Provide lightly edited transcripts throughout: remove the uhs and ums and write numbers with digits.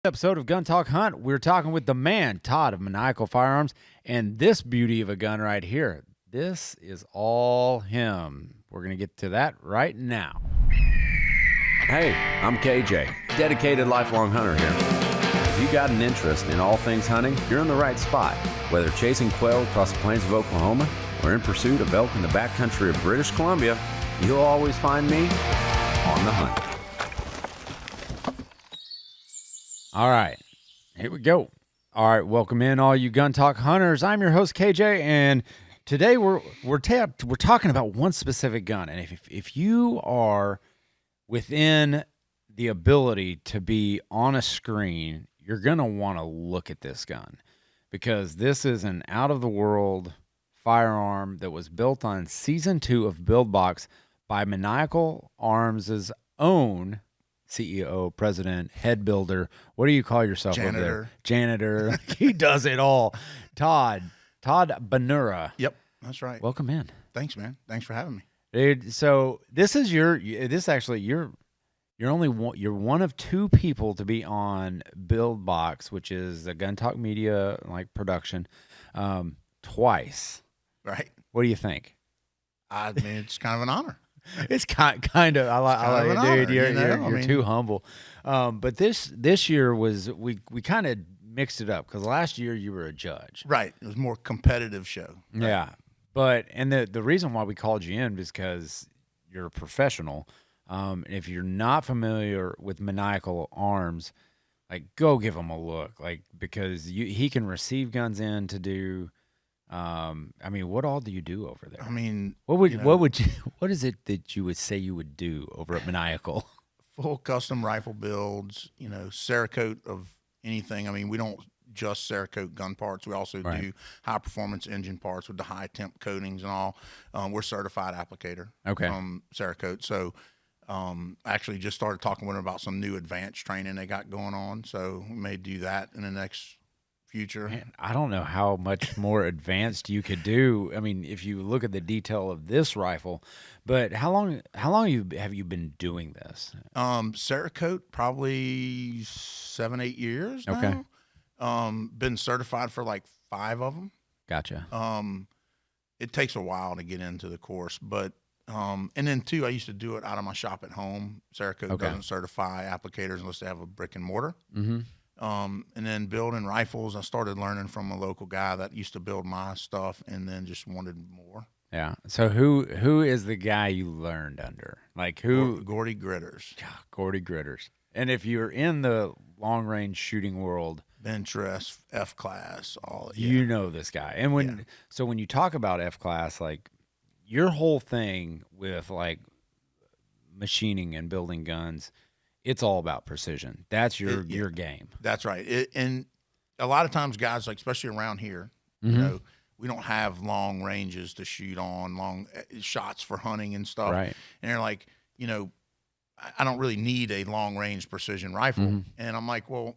Episode of Gun Talk Hunt, we're talking with the man, Todd of Maniacal Firearms, and this beauty of a gun right here. This is all him. We're going to get to that right now. Hey, I'm KJ, dedicated lifelong hunter here. If you got an interest in all things hunting, you're in the right spot. Whether chasing quail across the plains of Oklahoma or in pursuit of elk in the backcountry of British Columbia, you'll always find me on the hunt. All right, here we go. All right, welcome in all you Gun Talk hunters. I'm your host KJ, and today we're talking about one specific gun. And if you are within the ability to be on a screen, you're gonna want to look at this gun because this is an out of the world firearm that was built on season 2 of Build Box by Maniacal Arms' own CEO, president, head builder. What do you call yourself over there? Janitor. He does it all. Todd Bonura. Yep, that's right. Welcome in. Thanks, man. Thanks for having me, dude. So you're one of 2 people to be on Build Box, which is a Gun Talk Media like production, twice. Right. What do you think? I mean, it's kind of an honor. It's kind of. I like it, dude. You're too humble. But this year was we kind of mixed it up because last year you were a judge. Right. It was a more competitive show. Right? Yeah. But the reason why we called you in is because you're a professional. If you're not familiar with Maniacal Arms, like go give him a look, like because he can receive guns in to do. I mean, what all do you do over there? I mean, what is it that you would say you would do over at Maniacal? Full custom rifle builds, Cerakote of anything. I mean, we don't just Cerakote gun parts. We also do high performance engine parts with the high temp coatings and all. We're certified applicator from Cerakote. So, actually just started talking with them about some new advanced training they got going on. So we may do that in the next future. Man, I don't know how much more advanced you could do. I mean, if you look at the detail of this rifle, but how long have you been doing this? Cerakote probably 7-8 years now. Okay. Been certified for like 5 of them. Gotcha. It takes a while to get into the course, but and then too, I used to do it out of my shop at home. Cerakote doesn't certify applicators unless they have a brick and mortar. Mm-hmm. And then building rifles, I started learning from a local guy that used to build my stuff and then just wanted more. Yeah. So who is the guy you learned under? Like who? Gordy Gritters. God, Gordy Gritters. And if you're in the long range shooting world, bench rest, F class, all you know this guy. And when you talk about F class, like your whole thing with like machining and building guns, it's all about precision. That's your game. That's right. And a lot of times guys, like especially around here, we don't have long ranges to shoot on, long shots for hunting and stuff. Right. And they're like, I don't really need a long range precision rifle. Mm-hmm. And I'm like, well,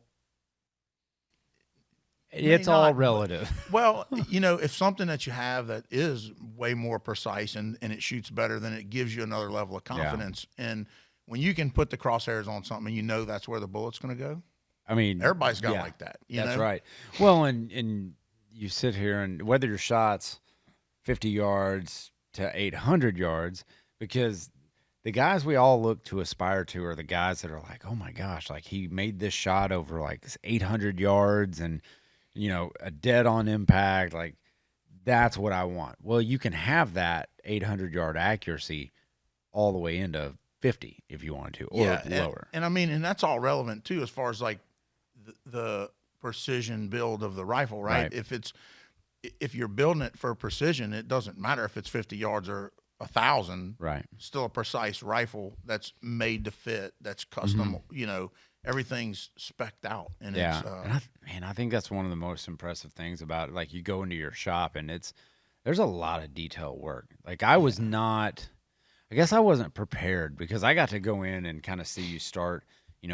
it's all relative. Well, if something that you have that is way more precise and it shoots better, then it gives you another level of confidence. Yeah. And when you can put the crosshairs on something and that's where the bullet's going to go. I mean, everybody's got like that. That's right. Well, and you sit here and whether your shot's 50 yards to 800 yards, because the guys we all look to aspire to are the guys that are like, oh my gosh, like he made this shot over like 800 yards and, a dead on impact. Like that's what I want. Well, you can have that 800 yard accuracy all the way into 50 if you wanted to, or lower. And I mean, and that's all relevant too, as far as like the precision build of the rifle, right? If you're building it for precision, it doesn't matter if it's 50 yards or 1,000, right? Still a precise rifle that's made to fit, that's custom, everything's specced out. And I think that's one of the most impressive things about it. Like you go into your shop and there's a lot of detail work. Like I guess I wasn't prepared because I got to go in and kind of see you start,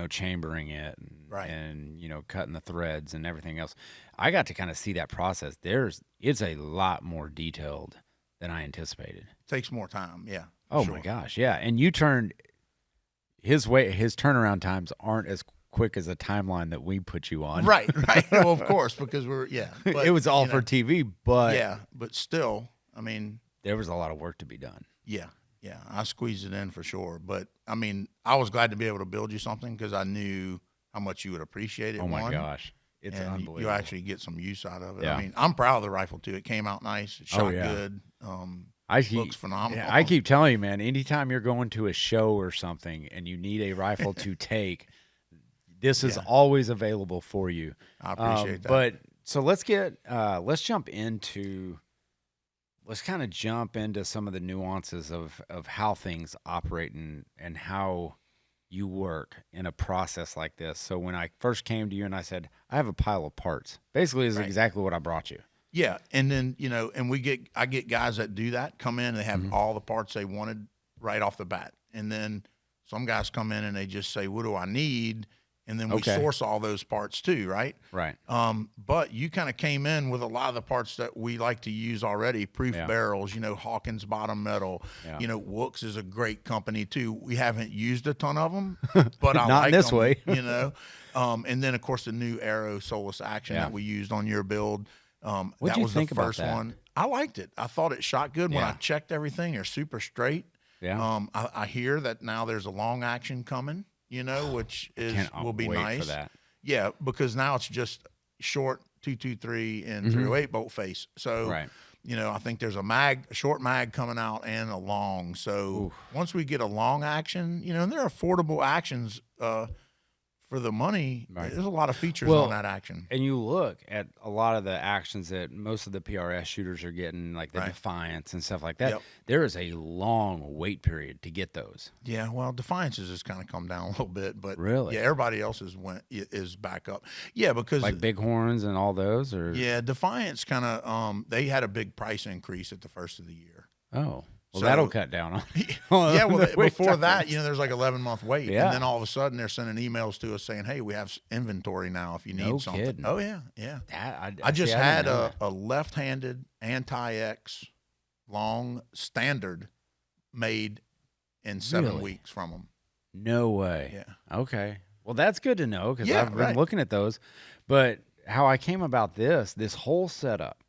chambering it and cutting the threads and everything else. I got to kind of see that process. It's a lot more detailed than I anticipated. Takes more time. Yeah. Oh my gosh. Yeah. And you turned his turnaround times aren't as quick as a timeline that we put you on. Right. Well, of course, because but, it was all for TV, but but still, I mean, there was a lot of work to be done. Yeah, I squeezed it in for sure. But I mean, I was glad to be able to build you something because I knew how much you would appreciate it. Oh my gosh, it's unbelievable. You actually get some use out of it. Yeah. I mean, I'm proud of the rifle too. It came out nice. It shot good. Looks phenomenal. I keep telling you, man, anytime you're going to a show or something and you need a rifle to take, this is always available for you. I appreciate that. But so let's kind of jump into some of the nuances of how things operate and how you work in a process like this. So when I first came to you and I said, I have a pile of parts, basically is exactly what I brought you. Yeah, and then and I get guys that do that, come in and they have all the parts they wanted right off the bat, and then some guys come in and they just say, "What do I need?" And then we source all those parts too, right? Right. But you kind of came in with a lot of the parts that we like to use already: proof barrels, Hawkins bottom metal. Yeah. WOOX is a great company too. We haven't used a ton of them, but I not like this them, way. And then of course the new Aero Solus Action that we used on your build. What'd that you was think the about first that? one. I liked it. I thought it shot good when I checked everything. They're super straight. Yeah. I hear that now there's a long action coming, which will be nice. For that. Yeah, because now it's just short 223 and 308 bolt face. So, I think there's a short mag coming out and a long. So once we get a long action, and they're affordable actions for the money. There's a lot of features on that action. And you look at a lot of the actions that most of the PRS shooters are getting, like the Defiance and stuff like that. Yep. There is a long wait period to get those. Yeah, well, Defiance has just kind of come down a little bit, but really, everybody else is back up. Yeah, because like Bighorns and all those, or Defiance kind of they had a big price increase at the first of the year. Oh. Well, that'll cut down on. Yeah, well, before that, there's like 11-month wait, and then all of a sudden they're sending emails to us saying, "Hey, we have inventory now if you need something." Kidding. Oh yeah. I just had a left-handed anti-X long standard made in 7 weeks from them. No way. Yeah. Okay. Well, that's good to know because I've been looking at those, but how I came about this whole setup.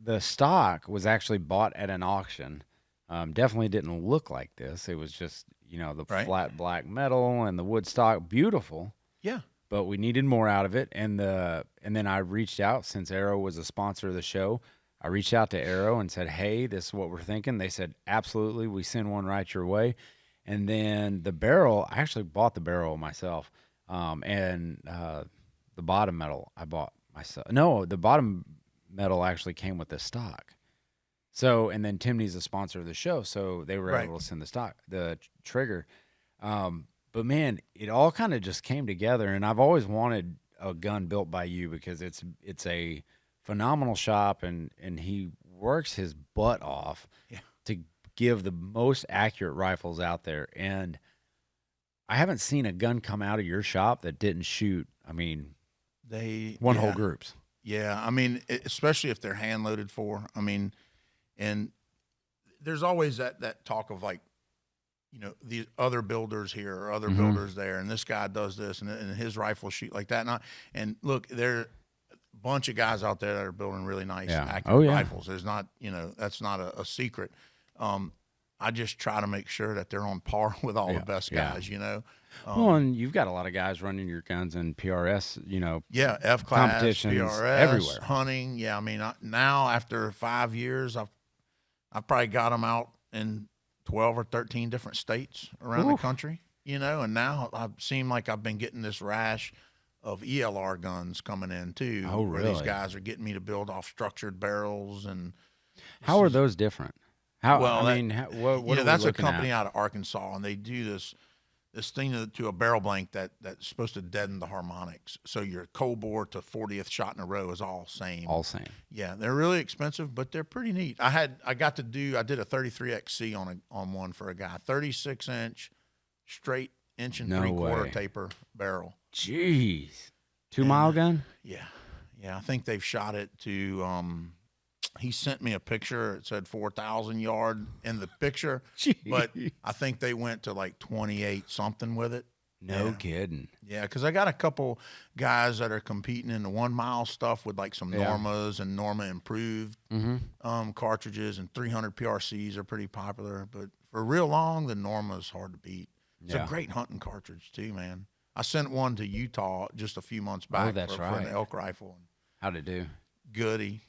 The stock was actually bought at an auction. Definitely didn't look like this. It was just, the flat black metal and the wood stock, beautiful. Yeah. But we needed more out of it. And then I reached out, since Aero was a sponsor of the show. I reached out to Aero and said, "Hey, this is what we're thinking." They said, "Absolutely. We send one right your way." And then the barrel, I actually bought the barrel myself. And the bottom metal I bought myself. No, the bottom metal actually came with the stock. So, and then Timney's a sponsor of the show, so they were able to send the trigger. But man, it all kind of just came together, and I've always wanted a gun built by you because it's a phenomenal shop, and he works his butt off to give the most accurate rifles out there. And I haven't seen a gun come out of your shop that didn't shoot. I mean, whole groups. Yeah, I mean, especially if they're hand loaded for. I mean, and there's always that talk of like, the other builders here or other builders there, and this guy does this, and his rifles shoot like that. And look, there are a bunch of guys out there that are building really nice, accurate rifles. There's not, that's not a secret. I just try to make sure that they're on par with all the best guys, Well, and you've got a lot of guys running your guns in PRS, F-class, competitions PRS, everywhere. Hunting. Yeah, I mean, now after 5 years, I've probably got them out in 12 or 13 different states around the country, and now I seem like I've been getting this rash of ELR guns coming in too. Oh, really? Where these guys are getting me to build off structured barrels. And how are those different? How? Well, what that's a company out of Arkansas, and they do this thing to a barrel blank that's supposed to deaden the harmonics. So your cold bore to 40th shot in a row is all same. All same. Yeah, they're really expensive, but they're pretty neat. I did a 33XC on one for a guy, 36-inch straight 1 3/4 taper barrel. Jeez, 2-mile gun. Yeah. I think they've shot it to. He sent me a picture. It said 4,000 yard in the picture, but I think they went to like 28 something with it. No kidding. Yeah, because I got a couple guys that are competing in the 1 mile stuff with like some Normas and Norma improved cartridges, and 300 PRCs are pretty popular. But for real long, the Norma is hard to beat. It's a great hunting cartridge too, man. I sent one to Utah just a few months back for an elk rifle. How'd it do? Good. He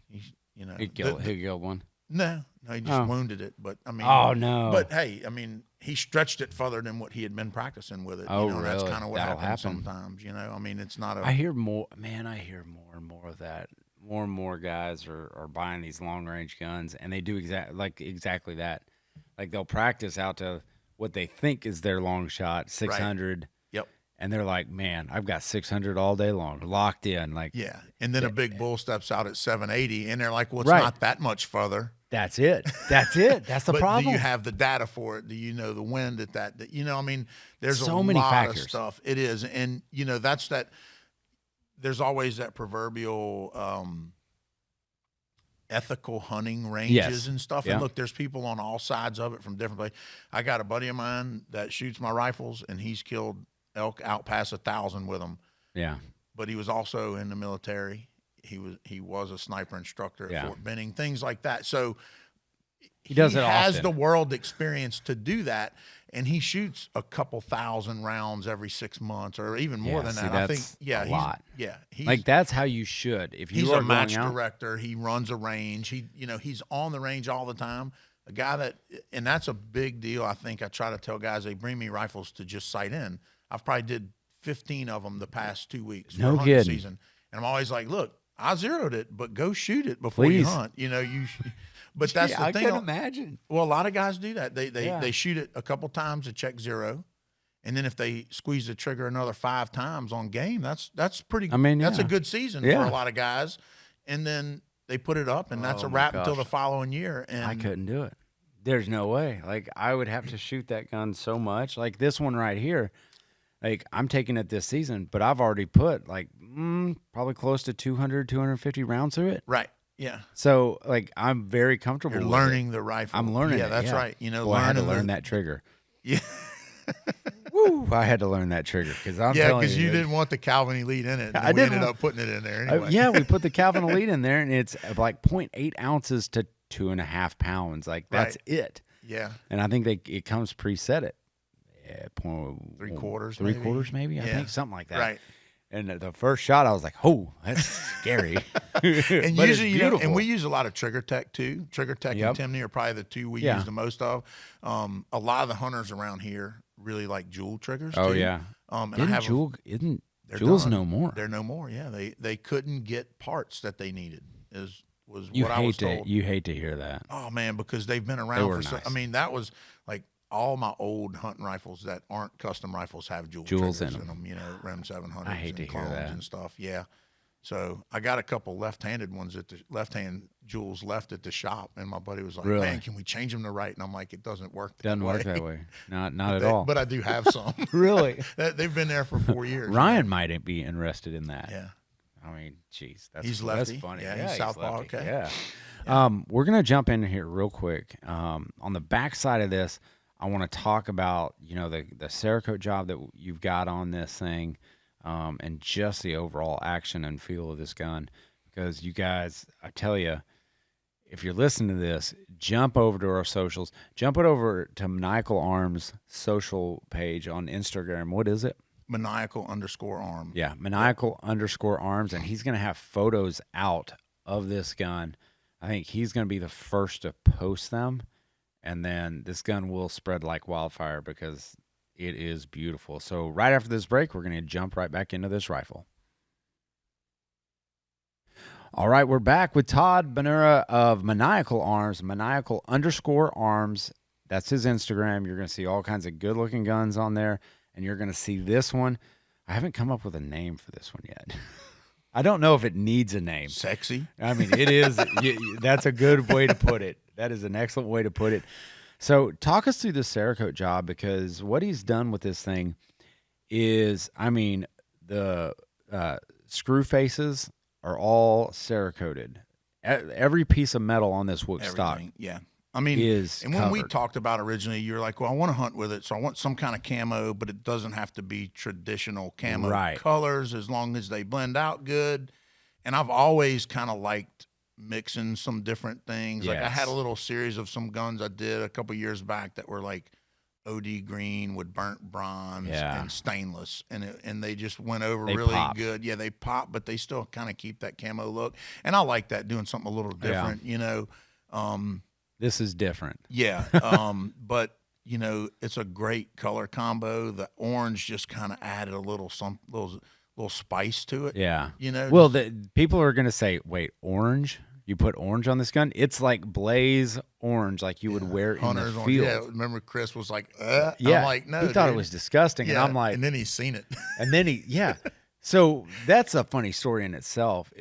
killed one. No, he just wounded it. But I mean, oh no. But hey, I mean, he stretched it further than what he had been practicing with it. Oh, really? That's kind of what That'll happens happen sometimes. I mean, it's not a. I hear more and more of that. More and more guys are buying these long range guns, and they do exactly that. Like they'll practice out to what they think is their long shot, 600. Right. Yep. And they're like, man, I've got 600 all day long, locked in. Like, yeah. And then a big bull steps out at 780, and they're like, well, it's not that much further. That's it. That's the problem. Do you have the data for it? Do you know the wind at that? I mean, there's so a many lot factors. of stuff. It is. And, that's that. There's always that proverbial ethical hunting ranges and stuff. And look, there's people on all sides of it from different places. I got a buddy of mine that shoots my rifles, and he's killed elk out past 1,000 with them. Yeah. But he was also in the military. He was a sniper instructor at Fort Benning, things like that. So he has the world experience to do that, and he shoots a couple thousand rounds every 6 months, or even more than that. I think, a lot. He's like that's how you should. If you he's are a match going out, director, he runs a range. He's on the range all the time. A guy and that's a big deal. I think I try to tell guys, they bring me rifles to just sight in. I've probably did 15 of them the past 2 weeks. No hunting kidding. Season, and I'm always like, look, I zeroed it, but go shoot it before you hunt. But that's the thing. I can imagine. Well, a lot of guys do that. They shoot it a couple times to check zero, and then if they squeeze the trigger another 5 times on game, that's pretty. I mean, that's a good season for a lot of guys. And then they put it up, and that's a wrap until the following year. And I couldn't do it. There's no way. Like I would have to shoot that gun so much. Like this one right here. Like I'm taking it this season, but I've already put like probably close to 200, 250 rounds through it. Right. Yeah. So like I'm very comfortable. You're learning the rifle. I'm learning. Yeah, that's right. I had to learn that trigger. Yeah. Woo! I had to learn that trigger because because you didn't want the Calvin Elite in it. We ended up putting it in there anyway. We put the Calvin Elite in there, and it's like 0.8 ounces to 2.5 pounds. Like that's it. Yeah. And I think it comes preset at 3/4. 3/4 maybe. I think something like that. Right. And the first shot, I was like, "Oh, that's scary." And usually, and we use a lot of Trigger Tech too. Trigger Tech and Timney are probably the two we use the most of. A lot of the hunters around here really like Jewel triggers. Oh too. yeah. And Jewel's no more? They're no more. Yeah, they couldn't get parts that they needed. Was you what I was told. You hate to hear that. Oh man, because they've been around for. Nice. I mean, that was like. All my old hunting rifles that aren't custom rifles have jewels in them. Rem 700s. I hate to hear that and stuff. Yeah. So I got a couple left-handed ones at the left-hand jewels left at the shop, and my buddy was like, really? "Man, can we change them to right?" And I'm like, "It doesn't work. Doesn't work that way. Not at all." But I do have some. Really? They've been there for 4 years. Ryan might be interested in that. Yeah. I mean, geez, he's lefty. That's funny. Yeah, he's southpaw. Okay. Yeah. We're gonna jump in here real quick. On the back side of this, I want to talk about, the Cerakote job that you've got on this thing, and just the overall action and feel of this gun. Because you guys, I tell you, if you're listening to this, jump over to our socials. Jump it over to Maniacal Arms social page on Instagram. What is it? Maniacal_arms. Yeah, Maniacal_arms. And he's going to have photos out of this gun. I think he's going to be the first to post them. And then this gun will spread like wildfire because it is beautiful. So right after this break, we're going to jump right back into this rifle. All right, we're back with Todd Bonura of Maniacal Arms, Maniacal_arms. That's his Instagram. You're going to see all kinds of good-looking guns on there, and you're going to see this one. I haven't come up with a name for this one yet. I don't know if it needs a name. Sexy. I mean, it is. That's a good way to put it. That is an excellent way to put it. So talk us through the Cerakote job, because what he's done with this thing is, I mean, the screw faces are all Cerakoted. Every piece of metal on this WOOX stock. Yeah. I mean, is and when we covered. talked about originally, you're like, well, I want to hunt with it, so I want some kind of camo, but it doesn't have to be traditional camo Right. colors as long as they blend out good. And I've always kind of liked mixing some different things. Like I had a Yes. little series of some guns I did a couple years back that were like OD green with burnt bronze Yeah. and stainless, and they just went over They really popped. good. Yeah, they pop, but they still kind of keep that camo look, and I like that, doing something a little different. You know, This is different. yeah, but you know, it's a great color combo. The orange just kind of added a little little spice to it. Yeah. You know, Well, just- people are gonna say, "Wait, orange? You put orange on this gun? It's like blaze orange, like you would wear in the hunters field." on. Yeah, remember Chris was like, Yeah. I'm like, no, he thought it dude. was disgusting, and Yeah, I'm like, and then he's seen it. and then yeah. So that's a funny story in itself.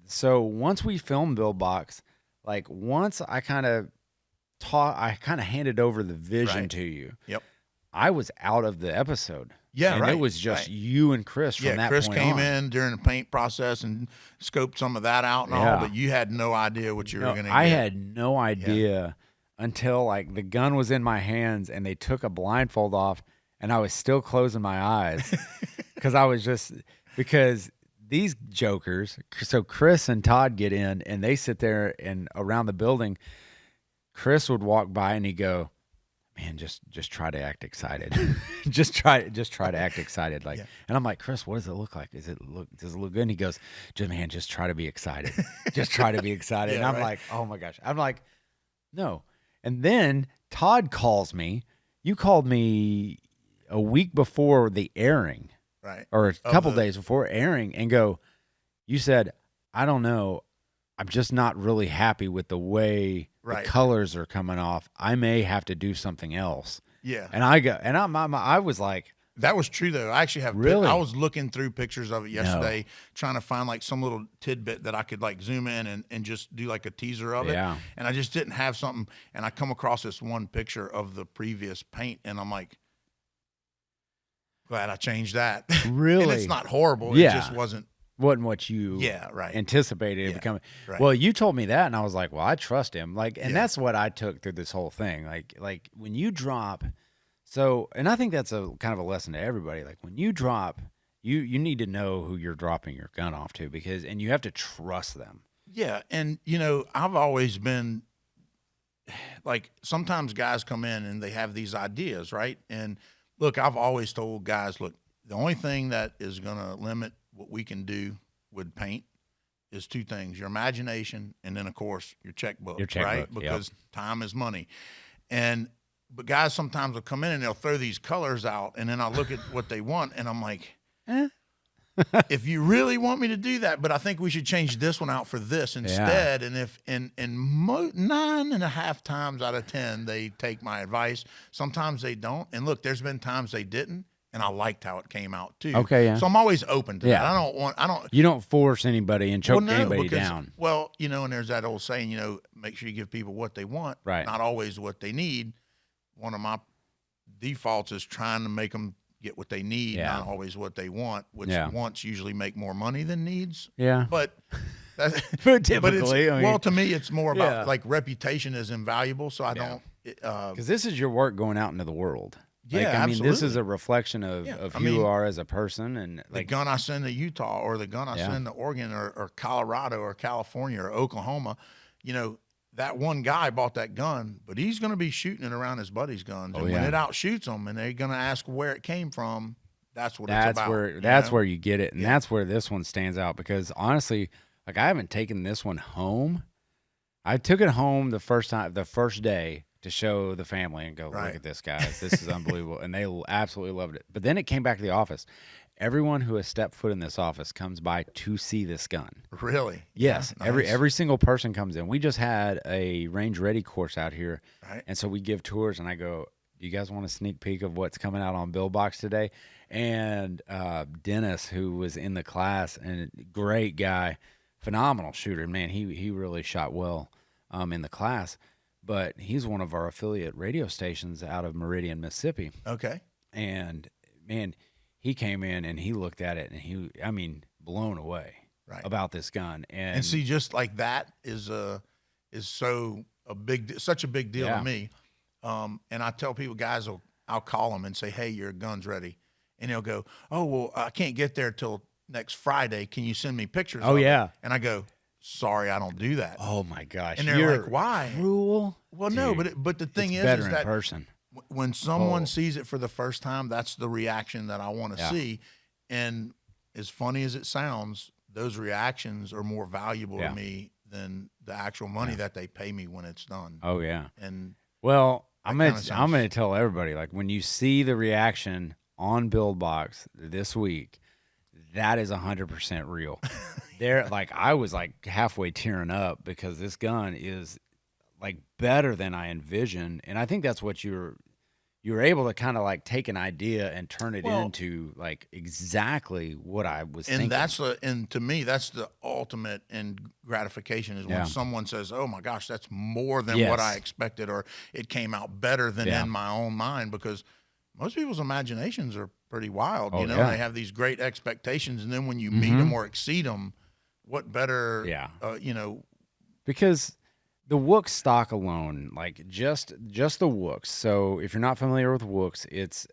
So once we filmed Bill Box, like once I kind of handed over the vision Right. to you. Yep. I was out of the episode. Yeah, and right, it was just right. you and Chris from Yeah, that Chris point came on. in during the paint process and scoped some of that out and Yeah. all, but you had no idea what you were No, going to get. I had no idea until like the gun was in my hands and they took a blindfold off and I was still closing my eyes because these jokers. So Chris and Todd get in and they sit there and around the building. Chris would walk by and he'd go, "Man, just try to act excited. just try to act excited." Like, and I'm like, "Chris, what does it look like? Does it look good?" And he goes, just try to be excited. Just try to be excited." And I'm like, "Oh my gosh." I'm like, "No." And then Todd calls me. You called me a week before the airing, right, or a couple days before airing, and you said, "I don't know. I'm just not really happy with the way the colors are coming off. I may have to do something else." Yeah. And I was like, that was true though. I actually have Really? I was looking through pictures of it yesterday, trying to find like some little tidbit that I could like zoom in and just do like a teaser of it. Yeah. And I just didn't have something. And I come across this one picture of the previous paint, and I'm like, glad I changed that. Really? And it's not horrible. Yeah. It just wasn't what you right. anticipated it becoming. Right. Well, you told me that, and I was like, well, I trust him. Like, and that's what I took through this whole thing. Like when you drop, and I think that's a kind of a lesson to everybody. Like when you drop, you need to know who you're dropping your gun off to, and you have to trust them. Yeah, and you know, I've always been like, sometimes guys come in and they have these ideas, right? And look, I've always told guys, look, the only thing that is going to limit what we can do with paint is two things: your imagination, and then of course your checkbook, right? Because time is money. But guys sometimes will come in and they'll throw these colors out, and then I look at what they want, and I'm like, if you really want me to do that, but I think we should change this one out for this instead. And if 9.5 times out of 10 they take my advice, sometimes they don't. And look, there's been times they didn't, and I liked how it came out too. Okay, yeah. So I'm always open to that. You don't force anybody and choke anybody down. Well, you know, and there's that old saying, you know, make sure you give people what they want, Right. not always what they need. One of my defaults is trying to make them get what they need, not always what they want, which wants usually make more money than needs. Yeah. But But typically, to me, it's more about like reputation is invaluable. So I don't, because this is your work going out into the world. Yeah, like, I mean, this is absolutely. a reflection of who you are as a person. And the gun I send to Utah, or the gun I send to Oregon, or Colorado, or California, or Oklahoma, you know, that one guy bought that gun, but he's going to be shooting it around his buddy's guns. And when it outshoots them and they're going to ask where it came from, that's what it's about. That's where you get it. And that's where this one stands out, because honestly, like, I haven't taken this one home. I took it home the first day to show the family and go, look at this, guys. This is unbelievable. And they absolutely loved it. But then it came back to the office. Everyone who has stepped foot in this office comes by to see this gun. Really? Yes. Yeah, nice. Every single person comes in. We just had a range ready course out here. Right. And so we give tours, and I go, do you guys want a sneak peek of what's coming out on Bill Box today? And Dennis, who was in the class, and great guy, phenomenal shooter, man, he really shot well in the class. But he's one of our affiliate radio stations out of Meridian, Mississippi. Okay. And man, he came in and he looked at it, and blown away about this gun. And see, just like that is so such a big deal Yeah. to me. And I tell people, guys, I'll call them and say, hey, your gun's ready. And they'll go, oh, well, I can't get there till next Friday. Can you send me pictures Oh, of yeah. it? And I go, sorry, I don't do that. Oh my gosh. And they're You're like, why? cruel. Well, no, Dude, but the thing it's is better in that person. when someone Oh. sees it for the first time, that's the reaction that I want to Yeah. see. And as funny as it sounds, those reactions are more valuable Yeah. to me than the actual money that they pay me when it's done. Oh yeah. And Well, I'm That gonna kinda sounds- tell everybody, like, when you see the reaction on BuildBox this week, that is 100% real. Like, I was like halfway tearing up because this gun is like better than I envisioned, and I think that's what you were able to kind of like take an idea and turn it Well- into like exactly what I was and thinking. and to me, that's the ultimate in gratification is Yeah. when someone says, oh my gosh, that's more than Yes. what I expected, or it came out better than Yeah. in my own mind, because most people's imaginations are pretty wild. Oh, You know, yeah. they have these great expectations, and then when you meet them or exceed them, what better, Yeah. you know, Because the WOOX stock alone, like just the WOOX. So if you're not familiar with WOOX, it's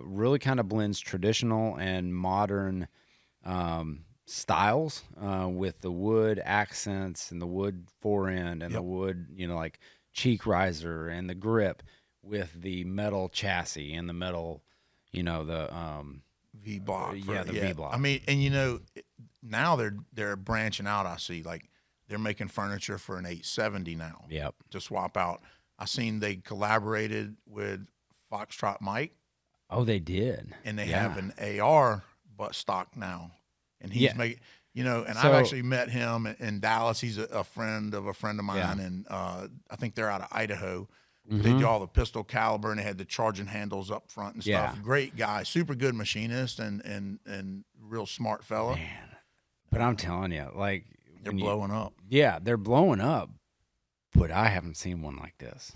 really kind of blends traditional and modern styles with the wood accents and the wood forend and the wood, like cheek riser and the grip with the metal chassis and the metal, the V block. Yeah, the V block. I mean, and now they're branching out. I see, like, they're making furniture for an 870 now. Yep. To swap out. I seen they collaborated with Foxtrot Mike, Oh, they did. and they Yeah. have an AR butt stock now, and he's Yeah. making. And So- I've actually met him in Dallas. He's a friend of mine, Yeah. and I think they're out of Idaho. They Mhm. do all the pistol caliber, and they had the charging handles up front and stuff. Yeah. Great guy, super good machinist, and real smart fella. Man. But I'm telling you, like, They're when you- blowing up. Yeah, they're blowing up, but I haven't seen one like this.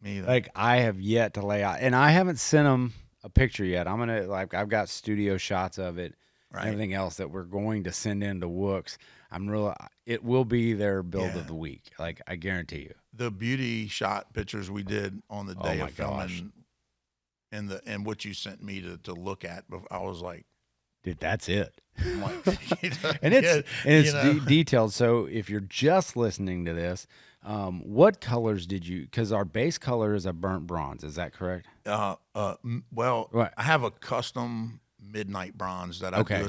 Me either. Like, I have yet to lay out, and I haven't sent them a picture yet. I'm gonna I've got studio shots of it, Right. and everything else that we're going to send into WOOX. It will be their build Yeah. of the week. Like, I guarantee you. The beauty shot pictures we did on the Oh day my of filming, gosh. and what you sent me to look at, I was like, Dude, that's it. I'm like And it's you know. detailed. So if you're just listening to this, what colors did you? Because our base color is a burnt bronze. Is that correct? Well, Right. I have a custom midnight bronze that I Okay. do.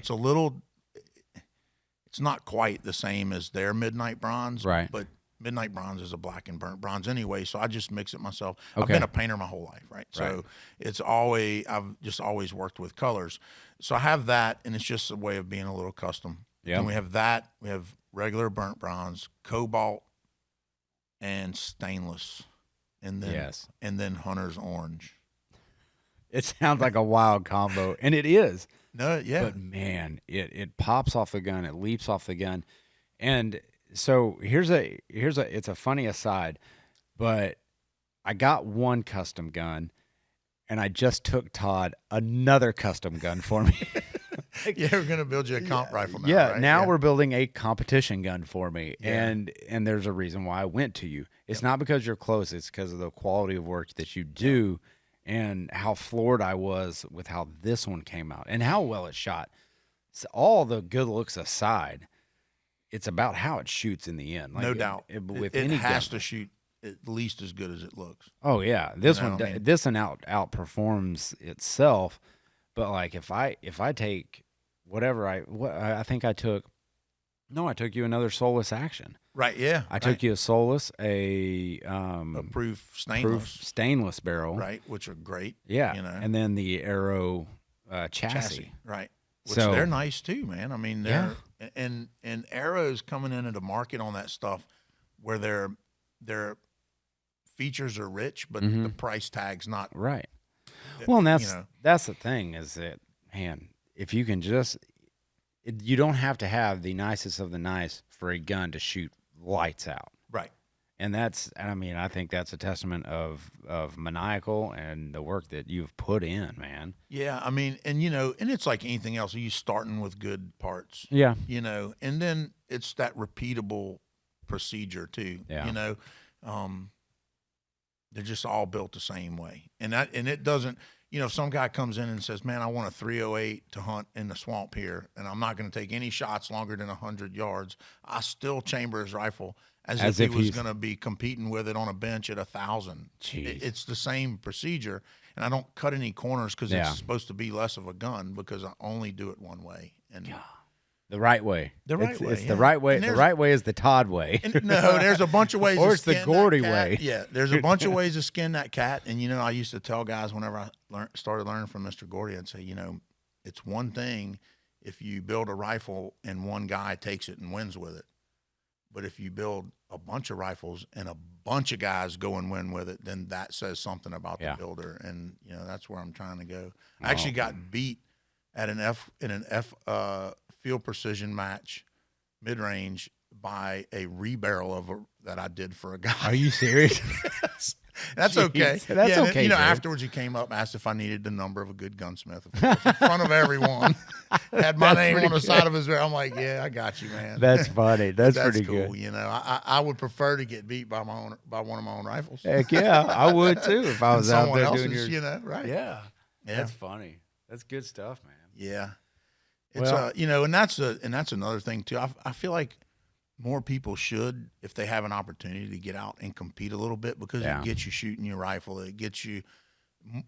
It's not quite the same as their midnight bronze, Right. But midnight bronze is a black and burnt bronze anyway, so I just mix it myself. I've Okay. been a painter my whole life, right? So I've just always worked with colors. So I have that, and it's just a way of being a little custom. Yeah. And we have that. We have regular burnt bronze, cobalt, and stainless, and then Yes. hunter's orange. It sounds like a wild combo, and it is. No, yeah. But man, it pops off the gun, it leaps off the gun. And so it's a funny aside, but I got one custom gun and I just took Todd another custom gun for me. Yeah, we're gonna build you a comp rifle now. Yeah, right? now we're building a competition gun for me. Yeah. And there's a reason why I went to you. It's not because you're close, it's because of the quality of work that you do and how floored I was with how this one came out and how well it shot. So all the good looks aside, it's about how it shoots in the end. Like no doubt. With It any has gun. to shoot at least as good as it looks. Oh yeah, this know one what I mean? this one outperforms itself. But like if I take whatever I think I took you another Solus action. Right? Yeah. I took you a Solus, a proof stainless, proof stainless barrel, right? Which are great. Yeah, You know. and then the Aero chassis. right? Which So- they're nice too, man. I mean, and Aero's coming into the market on that stuff where their features are rich, but Mm-hmm. the price tag's not. Right. Well, and you know. that's the thing is that, man, if you can you don't have to have the nicest of the nice for a gun to shoot lights out. Right. And I think that's a testament of Maniacal and the work that you've put in, man. Yeah, I mean, and and it's like anything else. You starting with good parts. Yeah. And then it's that repeatable procedure too. Yeah. They're just all built the same way. And it doesn't, if some guy comes in and says, man, I want a 308 to hunt in the swamp here, and I'm not going to take any shots longer than 100 yards, I still chamber his rifle as if he was going to be competing with it on a bench at 1,000. It's the same procedure. And I don't cut any corners because it's supposed to be less of a gun, because I only do it one way. And the right way. The right way. It's the right way. The right way is the Todd way. No, there's a bunch of ways or to it's skin the Gordy that cat. way. Yeah, there's a bunch of ways to skin that cat. And, I used to tell guys whenever I started learning from Mr. Gordy, I'd say, it's one thing if you build a rifle and one guy takes it and wins with it. But if you build a bunch of rifles and a bunch of guys go and win with it, then that says something about the builder. And, that's where I'm trying to go. I actually got beat at an F field precision match, mid-range, by a rebarrel that I did for a guy. Are you serious? Yes. That's okay. That's okay. And, afterwards he came up, asked if I needed the number of a good gunsmith, of course, in front of everyone. Had my name on the side of his barrel. I'm like, yeah, I got you, man. That's funny. That's pretty cool. good. I would prefer to get beat by one of my own rifles. Heck yeah, I would too if I was out there doing else's, your. Right? Yeah. That's funny. That's good stuff, man. Yeah. It's and that's another thing too. I feel like more people should, if they have an opportunity to get out and compete a little bit, because it gets you shooting your rifle. It gets you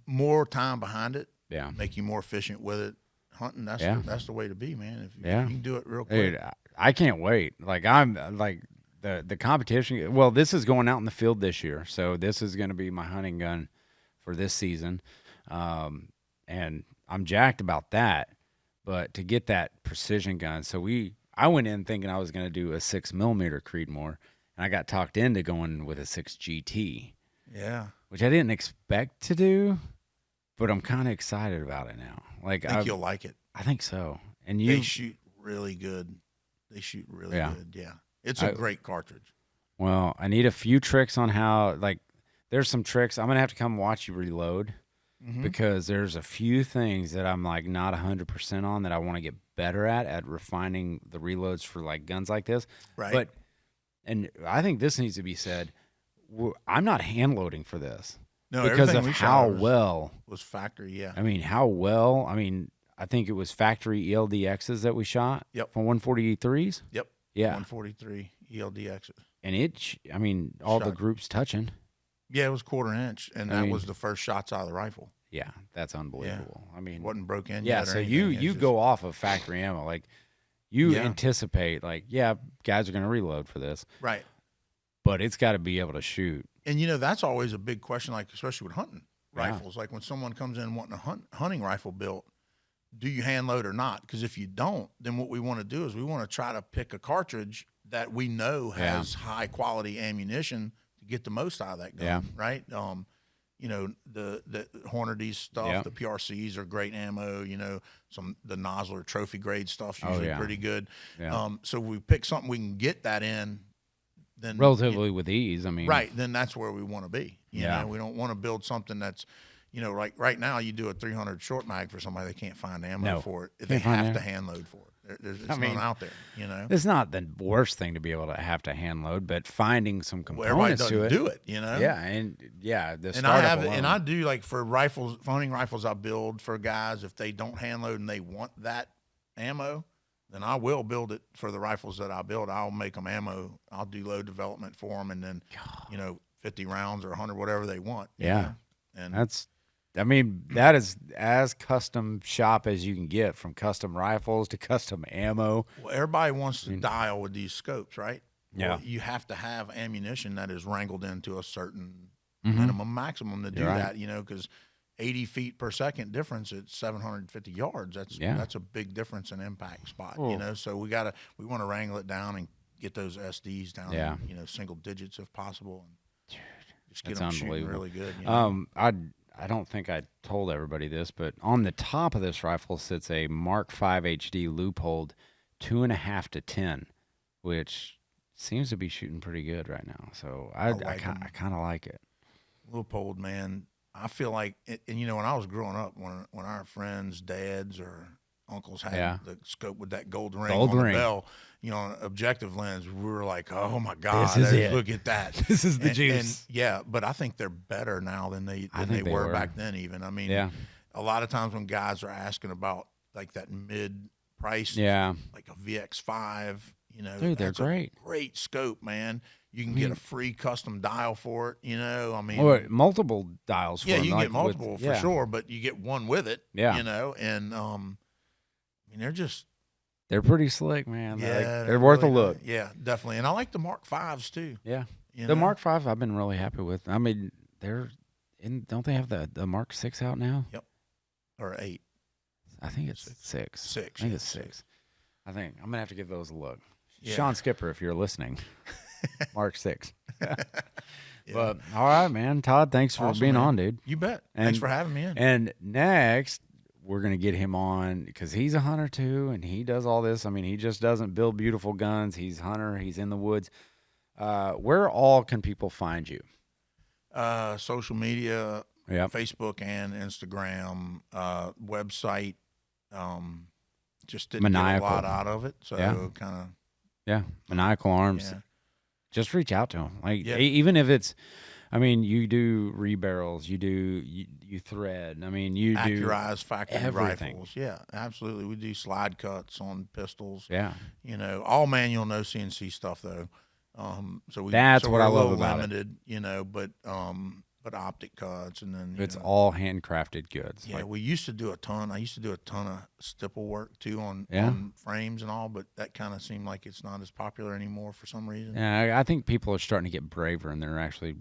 more time behind it. Yeah. Make you more efficient with it. Hunting, that's the way to be, man. If you can do it real quick. Dude, I can't wait. Like I'm like the competition. Well, this is going out in the field this year, so this is going to be my hunting gun for this season, and I'm jacked about that. But to get that precision gun, I went in thinking I was going to do a 6mm Creedmoor, and I got talked into going with a 6 GT. Yeah, which I didn't expect to do, but I'm kind of excited about it now. Like I think you'll like it. I think so. And they shoot really good. They shoot really good. Yeah, it's a great cartridge. Well, I need a few tricks on how. Like, there's some tricks I'm gonna have to come watch you reload. Because there's a few things that I'm like not 100% on that I want to get better at refining the reloads for like guns like this. Right. And I think this needs to be said. I'm not hand loading for this. No, because of how well was factory. Yeah. I mean, how well. I mean, I think it was factory ELDXs that we shot. Yep. From 143s. Yep. Yeah. 143 ELDXs. And all the groups touching. Yeah, it was 1/4 inch, and that was the first shots out of the rifle. Yeah, that's unbelievable. Yeah. I mean, wasn't broke in yet. Yeah, so you go off of factory ammo, like you anticipate, like guys are going to reload for this, right? But it's got to be able to shoot. And that's always a big question, like especially with hunting rifles. Like when someone comes in wanting a hunting rifle built, do you hand load or not? Because if you don't, then what we want to do is we want to try to pick a cartridge that we know has high quality ammunition to get the most out of that gun, right? The Hornady stuff, the PRCs are great ammo. The Nosler trophy grade stuff's usually pretty good. Yeah. So we pick something we can get that in, then relatively with ease. I mean, right? Then that's where we want to be. You know, we don't want to build something that's, like right now you do a 300 short mag for somebody that can't find ammo for it. They have to hand load for it. There's none out there, It's not the worst thing to be able to have to hand load, but finding some components everybody to it. Do it, I do like for rifles, for hunting rifles I build for guys, if they don't hand load and they want that ammo, then I will build it for the rifles that I build. I'll make them ammo. I'll do load development for them, and then, 50 rounds or 100, whatever they want. Yeah. And that is as custom shop as you can get, from custom rifles to custom ammo. Well, everybody wants to dial with these scopes, right? Yeah. Well, you have to have ammunition that is wrangled into a certain minimum, maximum to do that, because 80 feet per second difference at 750 yards, that's a big difference in impact spot, so we want to wrangle it down and get those SDs down, single digits if possible, and just get them shooting really good. I don't think I told everybody this, but on the top of this rifle sits a Mark V HD Leupold 2.5 to 10, which seems to be shooting pretty good right now. So I kind of like it. Leupold, man, I feel like, and when I was growing up, when our friends' dads or uncles had the scope with that gold ring on the bell, an objective lens, we were like, oh my God, This is it. look at that. This is the And juice. yeah, but I think they're better now than they think they were were. back then. Even I mean, a lot of times when guys are asking about like that mid price, like a VX5, Dude, they're that's a great. great scope, man. You can get a free custom dial for it. I mean, Or multiple dials. For yeah, them, you can like get multiple with, for sure, but you get one with it. Yeah. And I mean, they're pretty slick, man. yeah, They're worth really a look. good. Yeah, definitely. And I like the Mark Vs too. Yeah. You The know? Mark V, I've been really happy with. I mean, don't they have the Mark 6 out now? Yep. Or 8. I think it's 6. 6. I think it's 6. I think I'm gonna have to give those a look. Yeah. Sean Skipper, if you're listening, Mark 6. Yeah. But all right, man. Todd, thanks for Awesome, being man. on, dude. You bet. And- Thanks for having me in. And next, we're gonna get him on because he's a hunter too, and he does all this. I mean, he just doesn't build beautiful guns. He's a hunter. He's in the woods. Where all can people find you? Social media, Yeah. Facebook and Instagram, website. Just didn't Maniacal. get a lot out of it, so Yeah. kind of. Yeah, Maniacal Arms. Yeah. Just reach out to him. Like Yeah. even if it's, I mean, you do rebarrels, you thread. I mean, you do Accurized factory everything. rifles. Yeah, absolutely. We do slide cuts on pistols. Yeah. All manual, no CNC stuff though. So That's so what we're I a love little about it. limited, but optic cuts and then It's all handcrafted goods. Yeah, Like, we used to do a ton. I used to do a ton of stipple work too on frames and all, but that kind of seemed like it's not as popular anymore for some reason. yeah, I think people are starting to get braver and they're actually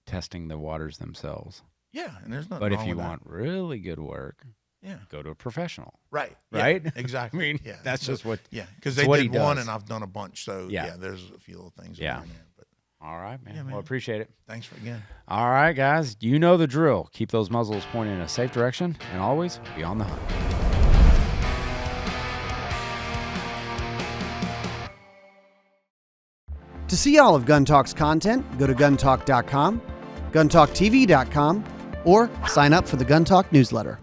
testing the waters themselves. Yeah, and there's nothing But if wrong you with want really good work, that. go to a professional. Right, Right? yeah, exactly. I mean, yeah, that's just what. Yeah, because it's they what he did one, does. and I've done a bunch. So Yeah. yeah, there's a few little things. Yeah. in there, but All right, man. Yeah, man. Well, appreciate it. thanks for again. All right, guys. You know the drill. Keep those muzzles pointed in a safe direction, and always be on the hunt. To see all of Gun Talk's content, go to guntalk.com, guntalktv.com, or sign up for the Gun Talk newsletter.